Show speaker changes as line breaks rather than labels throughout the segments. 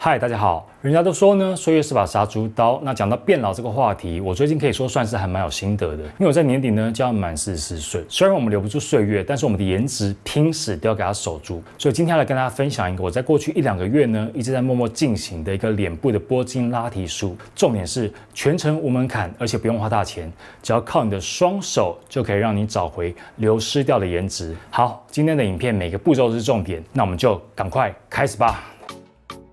嗨，大家好。人家都说呢，岁月是把杀猪刀。那讲到变老这个话题，我最近可以说算是还蛮有心得的，因为我在年底呢就要满44岁。虽然我们留不住岁月，但是我们的颜值拼死都要给它守住。所以今天要来跟大家分享一个我在过去1-2个月呢一直在默默进行的一个脸部的拨筋拉提术。重点是全程无门槛，而且不用花大钱，只要靠你的双手就可以让你找回流失掉的颜值。好，今天的影片每个步骤都是重点，那我们就赶快开始吧。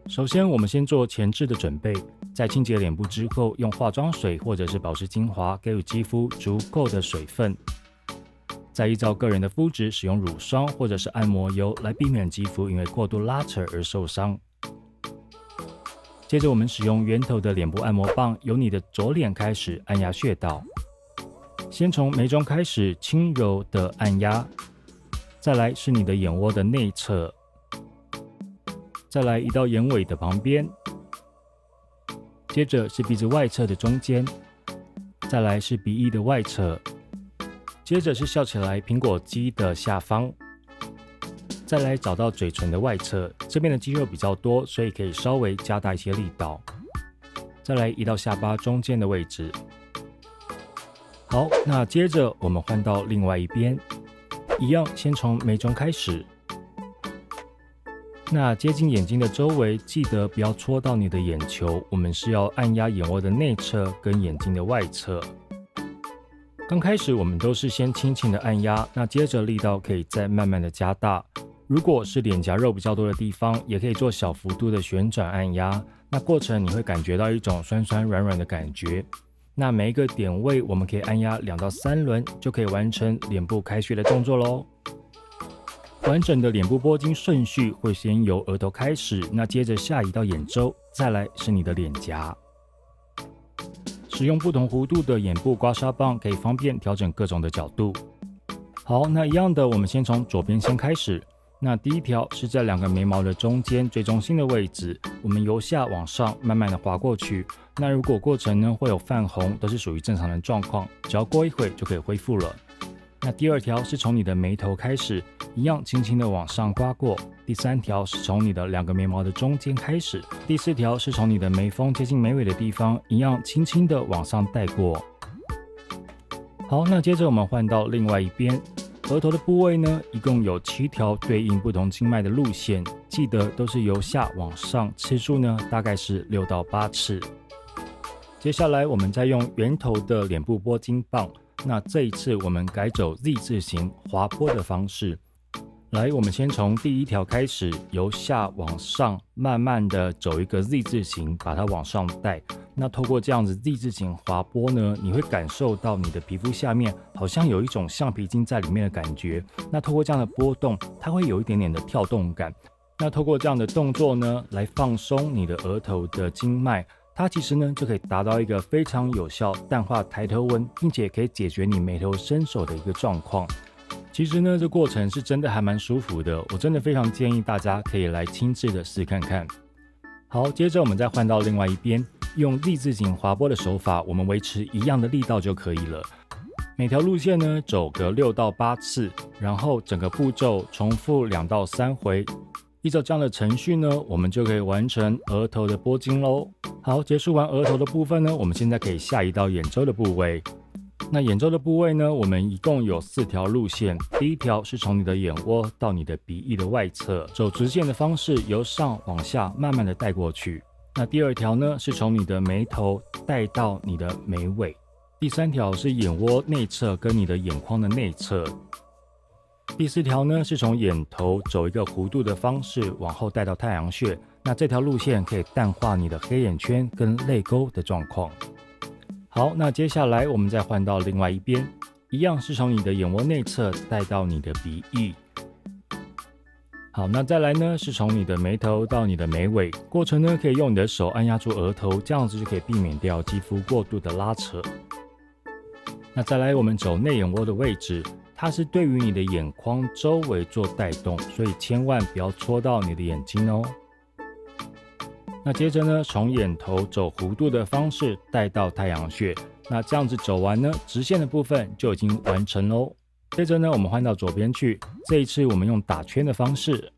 首先，我们先做前置的准备，在清洁脸部之后，用化妆水或者是保湿精华给予肌肤足够的水分。再依照个人的肤质使用乳霜或者是按摩油来避免肌肤因为过度拉扯而受伤。接着，我们使用圆头的脸部按摩棒，由你的左脸开始按压穴道，先从眉中开始轻柔的按压，再来是你的眼窝的内侧。再来移到眼尾的旁边，接着是鼻子外侧的中间，再来是鼻翼的外侧，接着是笑起来苹果肌的下方，再来找到嘴唇的外侧，这边的肌肉比较多，所以可以稍微加大一些力道，再来移到下巴中间的位置。好，那接着我们换到另外一边，一样先从眉中开始。那接近眼睛的周围，记得不要戳到你的眼球，我们是要按压眼窝的内侧跟眼睛的外侧。刚开始我们都是先轻轻的按压，那接着力道可以再慢慢的加大。如果是脸颊肉比较多的地方，也可以做小幅度的旋转按压，那过程你会感觉到一种酸酸软软的感觉。那每一个点位我们可以按压2到3轮，就可以完成脸部开穴的动作咯。完整的脸部拨筋顺序会先由额头开始，那接着下移到眼周，再来是你的脸颊。使用不同弧度的眼部刮痧棒，可以方便调整各种的角度。好，那一样的，我们先从左边先开始。那第一条是在2个眉毛的中间最中心的位置，我们由下往上慢慢的滑过去。那如果过程呢会有泛红，都是属于正常的状况，只要过一会就可以恢复了。那第2条是从你的眉头开始，一样轻轻的往上刮过。第3条是从你的2个眉毛的中间开始。第4条是从你的眉峰接近眉尾的地方，一样轻轻的往上带过。好，那接着我们换到另外一边，额头的部位呢，一共有7条对应不同经脉的路线，记得都是由下往上，次数呢大概是6到8次。接下来我们再用圆头的脸部拨筋棒。那这一次我们改走 Z 字形滑拨的方式，来，我们先从第1条开始，由下往上慢慢的走一个 Z 字形，把它往上带。那透过这样子 Z 字形滑拨呢，你会感受到你的皮肤下面好像有一种橡皮筋在里面的感觉。那透过这样的波动，它会有一点点的跳动感。那透过这样的动作呢，来放松你的额头的经脉。它其实呢就可以达到一个非常有效淡化抬头纹，并且可以解决你眉头深锁的一个状况。其实呢这过程是真的还蛮舒服的，我真的非常建议大家可以来亲自的试看看。好，接着我们再换到另外一边，用 Z 字形滑拨的手法，我们维持一样的力道就可以了。每条路线呢走个6到8次，然后整个步骤重复2到3回。依照这样的程序呢，我们就可以完成额头的拨筋咯。好，结束完额头的部分呢，我们现在可以下移到眼周的部位。那眼周的部位呢，我们一共有4条路线。第1条是从你的眼窝到你的鼻翼的外侧，走直线的方式，由上往下慢慢的带过去。那第2条呢，是从你的眉头带到你的眉尾。第3条是眼窝内侧跟你的眼眶的内侧。第4条呢，是从眼头走一个弧度的方式往后带到太阳穴。那这条路线可以淡化你的黑眼圈跟泪沟的状况。好，那接下来我们再换到另外一边，一样是从你的眼窝内侧带到你的鼻翼。好，那再来呢，是从你的眉头到你的眉尾，过程呢可以用你的手按压住额头，这样子就可以避免掉肌肤过度的拉扯。那再来我们走内眼窝的位置，它是对于你的眼眶周围做带动，所以千万不要戳到你的眼睛哦。那接着呢，从眼头走弧度的方式带到太阳穴，那这样子走完呢，直线的部分就已经完成咯。接着呢，我们换到左边去，这一次我们用打圈的方式。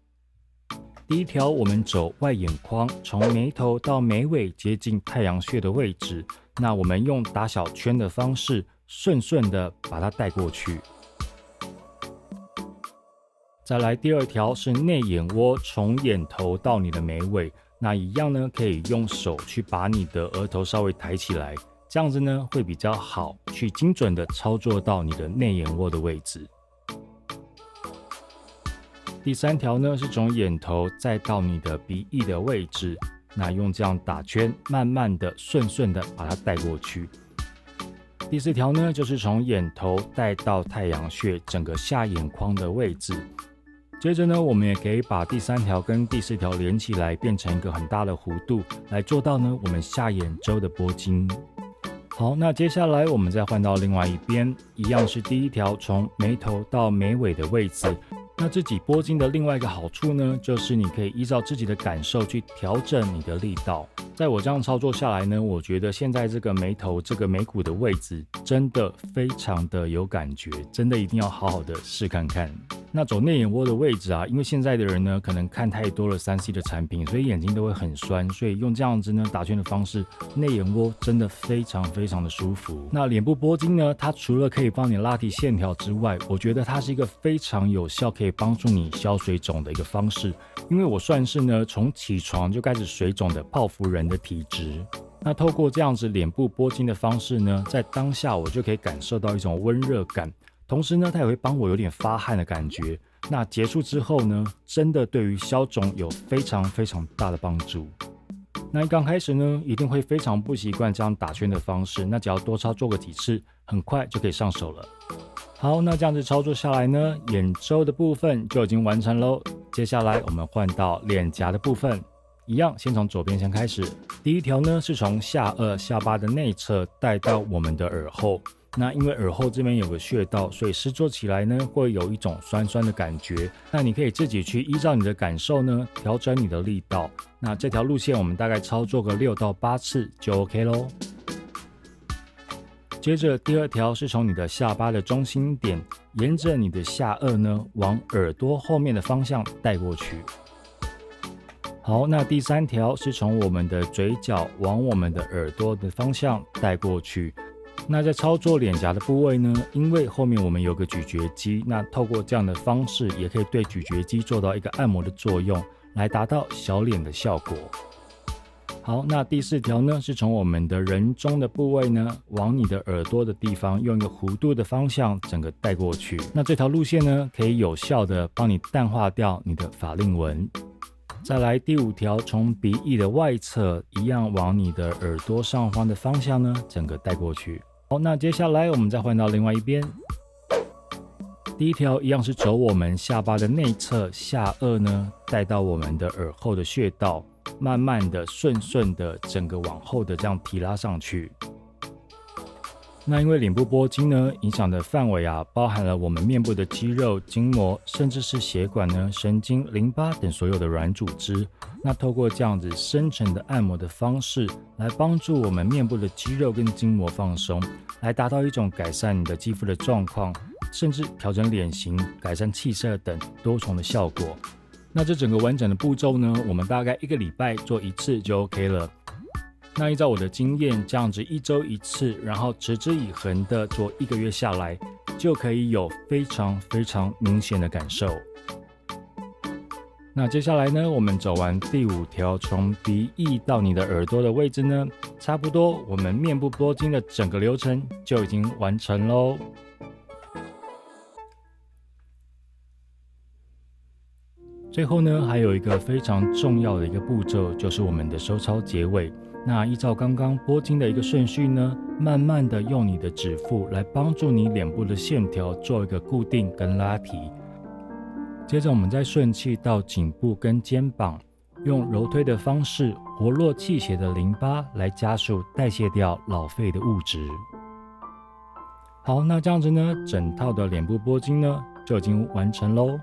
第一条，我们走外眼眶，从眉头到眉尾接近太阳穴的位置。那我们用打小圈的方式，顺的把它带过去。再来第二条是内眼窝，从眼头到你的眉尾。那一样呢，可以用手去把你的额头稍微抬起来，这样子呢会比较好，去精准的操作到你的内眼窝的位置。第三条呢，是从眼头再到你的鼻翼的位置，那用这样打圈，慢慢的、顺的把它带过去。第四条呢，就是从眼头带到太阳穴，整个下眼眶的位置。接着呢，我们也可以把第三条跟第四条连起来，变成一个很大的弧度，来做到呢我们下眼周的拨筋。好，那接下来我们再换到另外一边，一样是第一条从眉头到眉尾的位置。那自己拨筋的另外一个好处呢，就是你可以依照自己的感受去调整你的力道。在我这样操作下来呢，我觉得现在这个眉头这个眉骨的位置真的非常的有感觉，真的一定要好好的试看看。那走内眼窝的位置啊，因为现在的人呢可能看太多了3C 的产品，所以眼睛都会很酸，所以用这样子呢打圈的方式，内眼窝真的非常的舒服。那脸部拨筋呢，它除了可以帮你拉提线条之外，我觉得它是一个非常有效可以帮助你消水肿的一个方式。因为我算是呢从起床就开始水肿的泡芙人的体质，那透过这样子脸部拨筋的方式呢，在当下我就可以感受到一种温热感，同时呢它也会帮我有点发汗的感觉。那结束之后呢，真的对于消肿有非常大的帮助。那刚开始呢，一定会非常不习惯这样打圈的方式，那只要多操作个几次，很快就可以上手了。好，那这样子操作下来呢，眼周的部分就已经完成喽。接下来我们换到脸颊的部分，一样先从左边先开始。第一条呢是从下颚下巴的内侧带到我们的耳后。那因为耳后这边有个穴道，所以施作起来呢会有一种酸的感觉。那你可以自己去依照你的感受呢调整你的力道。那这条路线我们大概操作个6到8次就 OK 咯。接着第二条是从你的下巴的中心点，沿着你的下颚呢往耳朵后面的方向带过去。好，那第三条是从我们的嘴角往我们的耳朵的方向带过去。那在操作脸颊的部位呢，因为后面我们有个咀嚼肌，那透过这样的方式也可以对咀嚼肌做到一个按摩的作用，来达到小脸的效果。好，那第四条呢，是从我们的人中的部位呢，往你的耳朵的地方，用一个弧度的方向整个带过去。那这条路线呢，可以有效的帮你淡化掉你的法令纹。再来第五条，从鼻翼的外侧，一样往你的耳朵上方的方向呢，整个带过去。好，那接下来我们再换到另外一边。第一条一样是走我们下巴的内侧，下颚呢带到我们的耳后的穴道，慢慢的顺的整个往后的这样提拉上去。那因为脸部拨筋呢，影响的范围啊，包含了我们面部的肌肉、筋膜，甚至是血管呢、神经、淋巴等所有的软组织。那透过这样子深层的按摩的方式，来帮助我们面部的肌肉跟筋膜放松，来达到一种改善你的肌肤的状况，甚至调整脸型、改善气色等多重的效果。那这整个完整的步骤呢，我们大概1个礼拜做1次就 OK 了。那依照我的经验，这样子1周1次，然后持之以恒的做1个月下来，就可以有非常明显的感受。那接下来呢，我们走完第5条，从鼻翼到你的耳朵的位置呢，差不多我们面部拨筋的整个流程就已经完成咯。最后呢，还有一个非常重要的一个步骤，就是我们的收操结尾。那依照刚刚拨筋的一个顺序呢，慢慢的用你的指腹来帮助你脸部的线条做一个固定跟拉提。接着我们再顺气到颈部跟肩膀，用揉推的方式活络气血的淋巴，来加速代谢掉老废的物质。好，那这样子呢，整套的脸部拨筋呢就已经完成咯。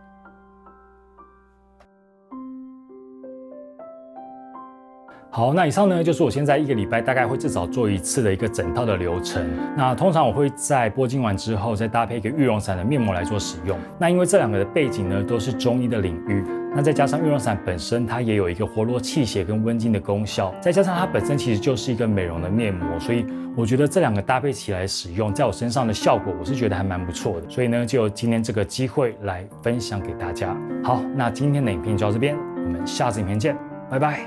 好，那以上呢就是我现在1个礼拜大概会至少做1次的一个整套的流程。那通常我会在拨筋完之后，再搭配一个玉龙散的面膜来做使用。那因为这2个的背景呢都是中医的领域，那再加上玉龙伞本身它也有一个活络气血跟温经的功效，再加上它本身其实就是一个美容的面膜，所以我觉得这2个搭配起来使用，在我身上的效果我是觉得还蛮不错的。所以呢，就有今天这个机会来分享给大家。好，那今天的影片就到这边，我们下次影片见，拜拜。